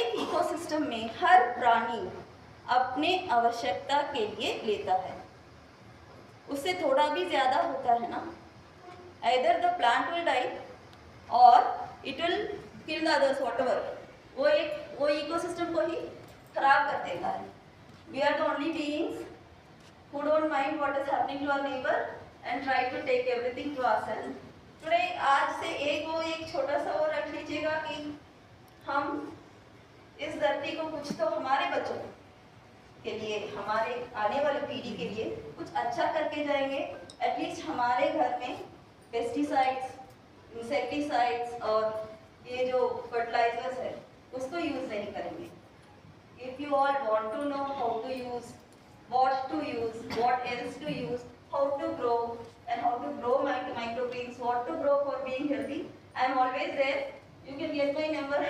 एक इकोसिस्टम में हर प्राणी अपने आवश्यकता के लिए लेता है, उससे थोड़ा भी ज़्यादा होता है ना, either the plant will die or it will kill the others whatever, वो इकोसिस्टम को ही खराब कर देता है। We are the only beings who don't mind what is happening to our neighbor and try to take everything to ourselves. Today आज से एक छोटा सा वो रख लीजिएगा कि हम इस धरती को कुछ तो हमारे बच्चों के लिए, हमारे आने वाली पीढ़ी के लिए कुछ अच्छा करके जाएंगे। एटलीस्ट हमारे घर में पेस्टिसाइड्स, इंसेक्टिसाइड्स और ये जो फर्टिलाइजर्स है उसको यूज़ नहीं करेंगे। If you all want to know how to use, what to use, what else to use, how to grow and how to grow microgreens, what to grow for being healthy, I am always there. You can get my number.